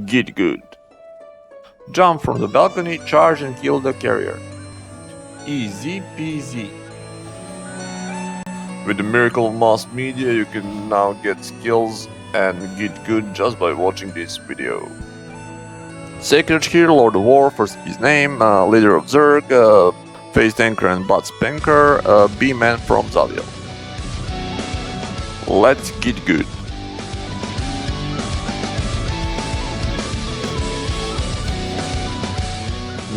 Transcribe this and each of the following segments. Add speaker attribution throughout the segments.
Speaker 1: Get good. Jump from the balcony, charge and kill the carrier. Easy peasy. With the miracle of mass media, you can now get skills and get good just by watching this video. Sekirach here, Lord of War, first his name, leader of Zerg, face tanker and butt spanker, B-man from Zaliel. Let's get good.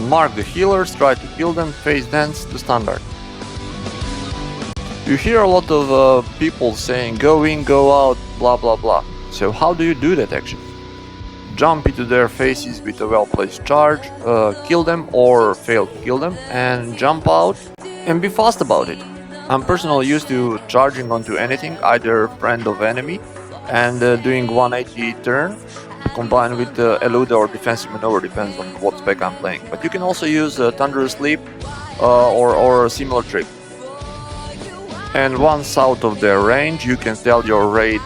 Speaker 1: Mark the healers, try to kill them, face dance, the standard. You hear a lot of people saying go in, go out, blah blah blah. So how do you do that actually? Jump into their faces with a well-placed charge, kill them or fail to kill them, and jump out and be fast about it. I'm personally used to charging onto anything, either friend or enemy, and doing 180 turn, combined with elude or defensive maneuver, depends on what spec I'm playing. But you can also use Thunderous Leap or a similar trick. And once out of their range, you can tell your raid,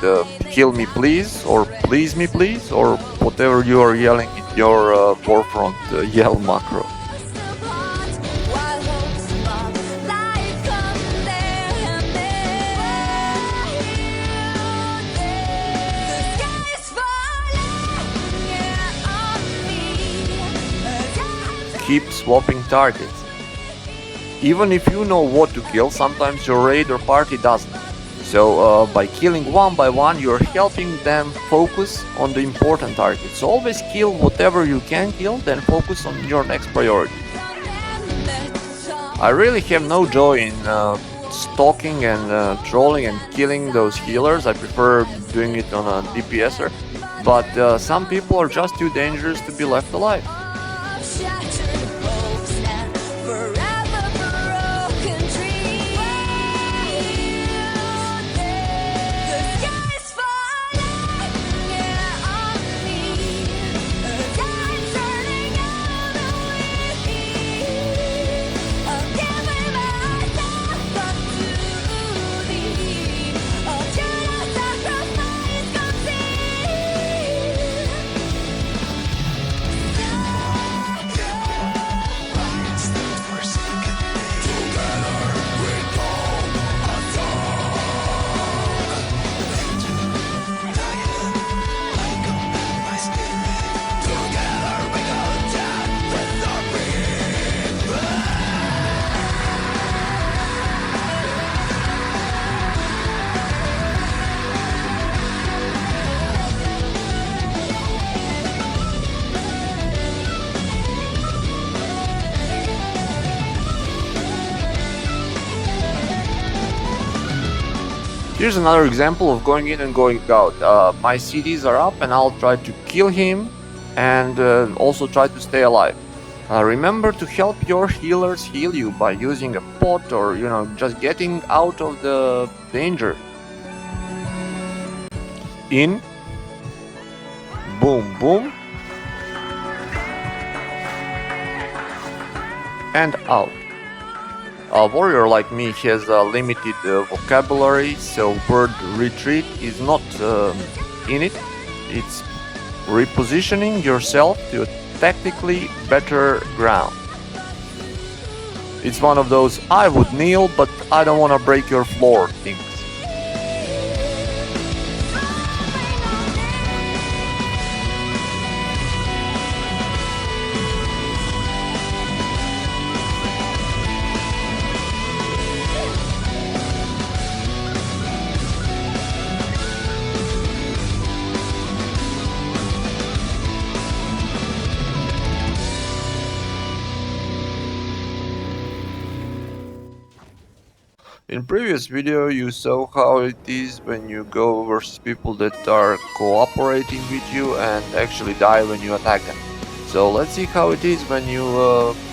Speaker 1: kill me please, or please me please, or whatever you are yelling in your warfront yell macro. Keep swapping targets. Even if you know what to kill, sometimes your raid or party doesn't. So by killing one by one, you're helping them focus on the important targets. So always kill whatever you can kill, then focus on your next priority. I really have no joy in stalking and trolling and killing those healers. I prefer doing it on a DPSer. But some people are just too dangerous to be left alive. Here's another example of going in and going out. My CDs are up and I'll try to kill him and also try to stay alive. Remember to help your healers heal you by using a pot or just getting out of the danger. In, boom boom, and out. A warrior like me has a limited vocabulary, so word retreat is not in it. It's repositioning yourself to a tactically better ground. It's one of those I would kneel, but I don't want to break your floor things. In previous video you saw how it is when you go versus people that are cooperating with you and actually die when you attack them. So let's see how it is when you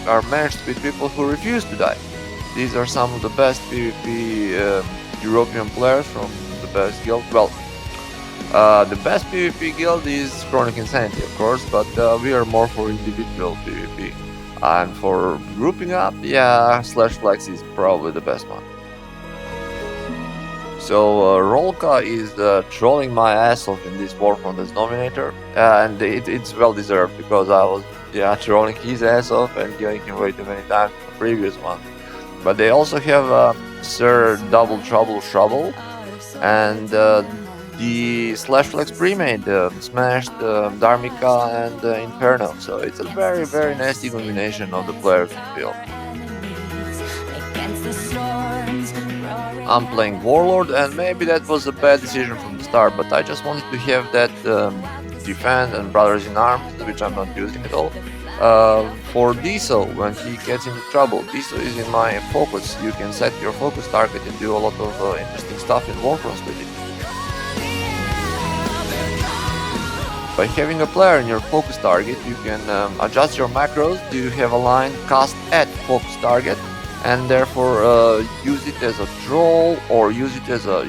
Speaker 1: are matched with people who refuse to die. These are some of the best PvP European players from the best guild. Well, the best PvP guild is Chronic Insanity, of course, but we are more for individual PvP. And for grouping up, yeah, Slash Flex is probably the best one. So Rolka is trolling my ass off in this warfront as dominator, and it's well deserved because I was trolling his ass off and giving him way too many times in the previous one. But they also have Sir Double Trouble Trouble and the Slash Flex pre-made Smashed Dharmika and Inferno. So it's a very, very nasty combination of the players in the field. I'm playing Warlord, and maybe that was a bad decision from the start, but I just wanted to have that Defend and Brothers in Arms, which I'm not using at all, for Diesel when he gets into trouble. Diesel is in my focus. You can set your focus target and do a lot of interesting stuff in Warfront with it. By having a player in your focus target, you can adjust your macros to have a line cast at focus target, and therefore use it as a troll or use it as a,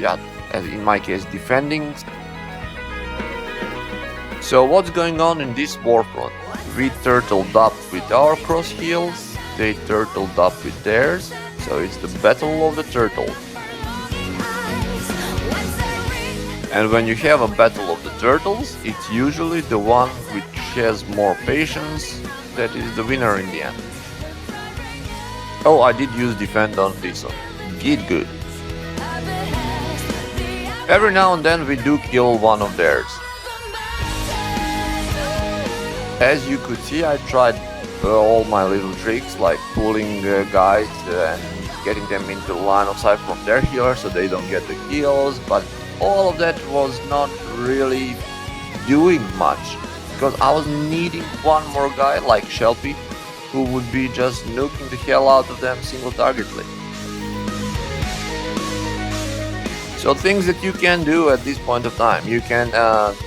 Speaker 1: as in my case, defending. So what's going on in this warfront? We turtled up with our cross heals, they turtled up with theirs, so it's the battle of the turtles. And when you have a battle of the turtles, it's usually the one which has more patience that is the winner in the end. Oh, I did use defend on Diesel. Good. Every now and then we do kill one of theirs. As you could see, I tried all my little tricks like pulling guys and getting them into the line of sight from their healer so they don't get the kills, but all of that was not really doing much because I was needing one more guy like Shelpy who would be just nuking the hell out of them single-targetedly. So things that you can do at this point of time. You can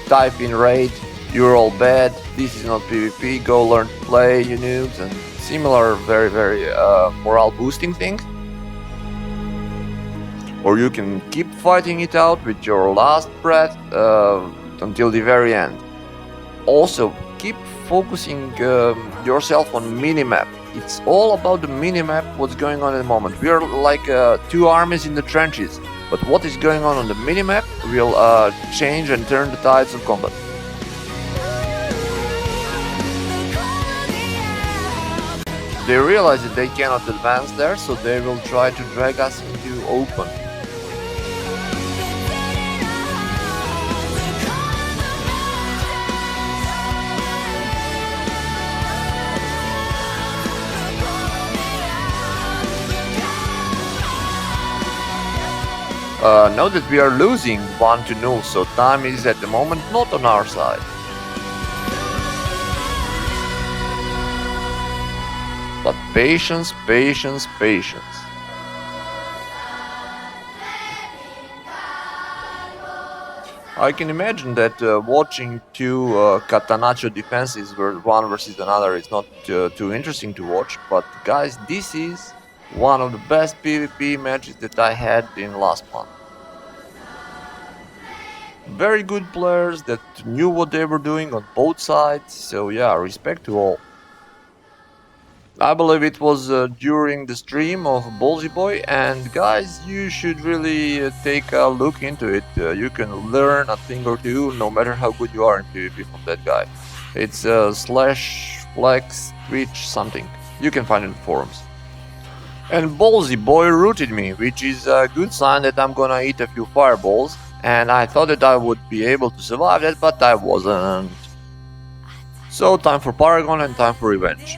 Speaker 1: type in raid, you're all bad, this is not PvP, go learn to play, you noobs, and similar very, very morale boosting things. Or you can keep fighting it out with your last breath until the very end. Also, keep focusing yourself on minimap. It's all about the minimap, what's going on at the moment. We are like two armies in the trenches, but what is going on the minimap will change and turn the tides of combat. They realize that they cannot advance there, so they will try to drag us into open. Note that we are losing 1-0, so time is at the moment not on our side. But patience. I can imagine that watching two Katanacho defenses one versus another is not too interesting to watch, but guys, this is one of the best PvP matches that I had in last month. Very good players that knew what they were doing on both sides, so yeah, respect to all. I believe it was during the stream of Balzy Boy, and guys, you should really take a look into it. You can learn a thing or two, no matter how good you are in PvP from that guy. It's slash flex Twich something. You can find it in the forums. And Balzy Boy rooted me, which is a good sign that I'm gonna eat a few fireballs, and I thought that I would be able to survive that, but I wasn't. So time for Paragon and time for revenge.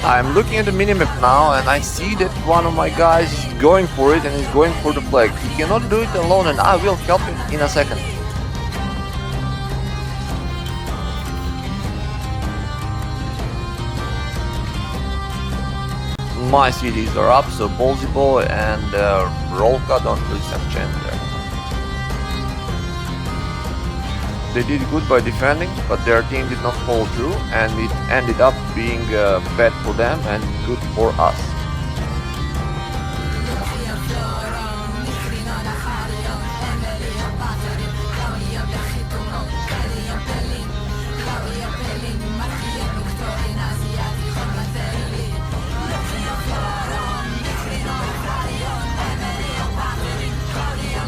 Speaker 1: I'm looking at the minimap now and I see that one of my guys is going for it and is going for the flag. He cannot do it alone and I will help him in a second. my CDs are up, so Balzy Boy and Rolka don't really stand a chance there. They did good by defending, but their team did not follow through, and it ended up being bad for them and good for us.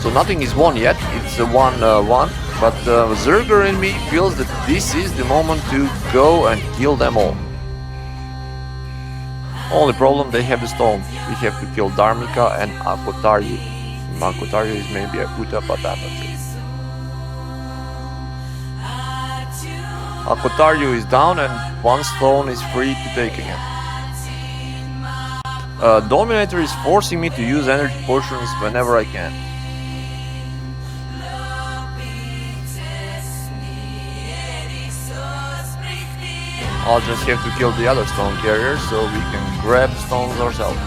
Speaker 1: So nothing is won yet, it's a 1-1, but Zerger in me feels that this is the moment to go and kill them all. Only problem, they have the stone. We have to kill Dharmika and Akotaryu. Akotaryu is maybe a Kuta, but I'm not sure. Akotaryu is down and one stone is free to take again. Dominator is forcing me to use energy potions whenever I can. I'll just have to kill the other stone carrier so we can grab stones ourselves.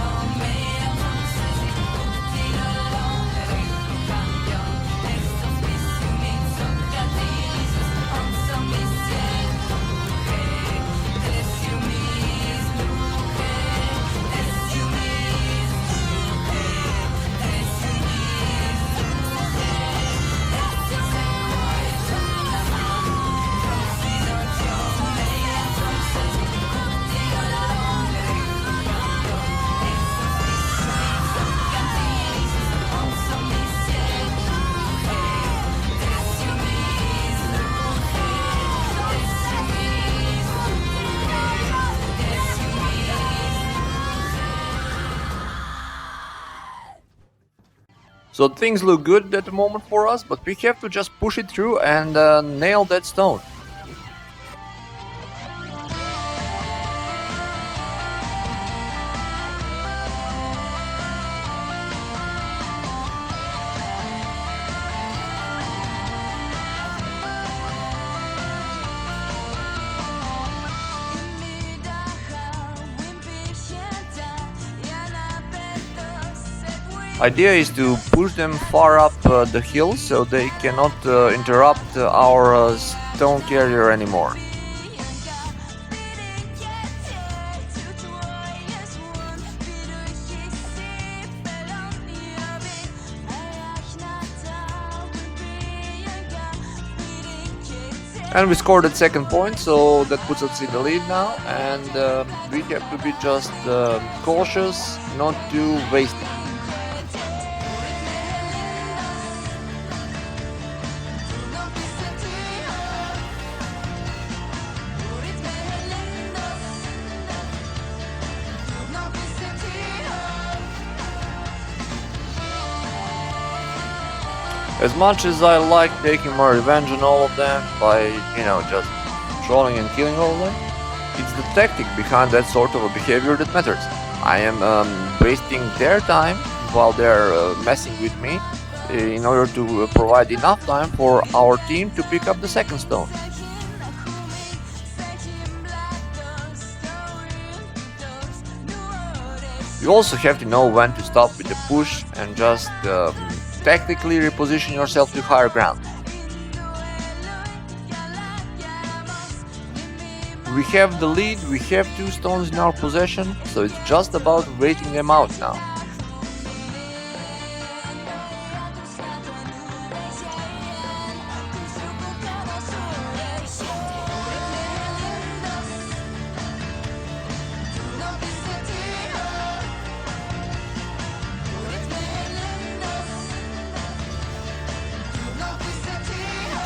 Speaker 1: So things look good at the moment for us, but we have to just push it through and nail that stone. Idea is to push them far up the hill so they cannot interrupt our stone carrier anymore. And we scored that second point, so that puts us in the lead now, and we have to be just cautious not to waste it. As much as I like taking my revenge on all of them by, just trolling and killing all of them, it's the tactic behind that sort of a behavior that matters. I am wasting their time while they're messing with me in order to provide enough time for our team to pick up the second stone. You also have to know when to stop with the push and just tactically reposition yourself to higher ground. We have the lead, we have 2 stones in our possession, so it's just about waiting them out now.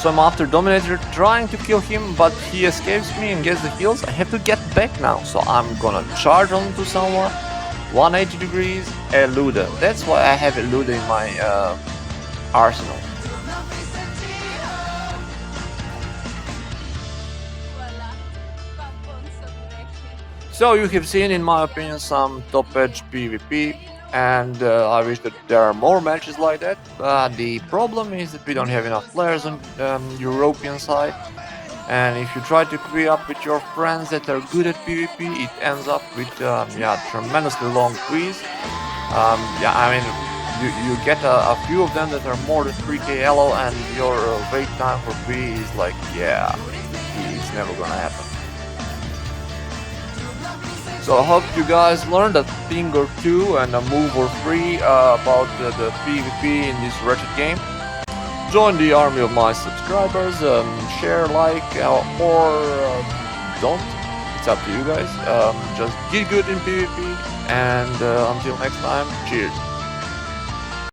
Speaker 1: So I'm after Dominator, trying to kill him, but he escapes me and gets the heals. I have to get back now, so I'm gonna charge onto someone. 180 degrees, Eluda. That's why I have Eluda in my arsenal. So you have seen, in my opinion, some top-edge PvP. And I wish that there are more matches like that, but the problem is that we don't have enough players on European side, And if you try to queue up with your friends that are good at PvP, it ends up with yeah, tremendously long queues. Yeah, I mean, you get a few of them that are more than 3k elo, and your wait time for queue is like, yeah, it's never gonna happen. So I hope you guys learned a thing or two and a move or three about the PvP in this wretched game. Join the army of my subscribers, share, like, or don't. It's up to you guys. Just get good in PvP, and until next time, cheers.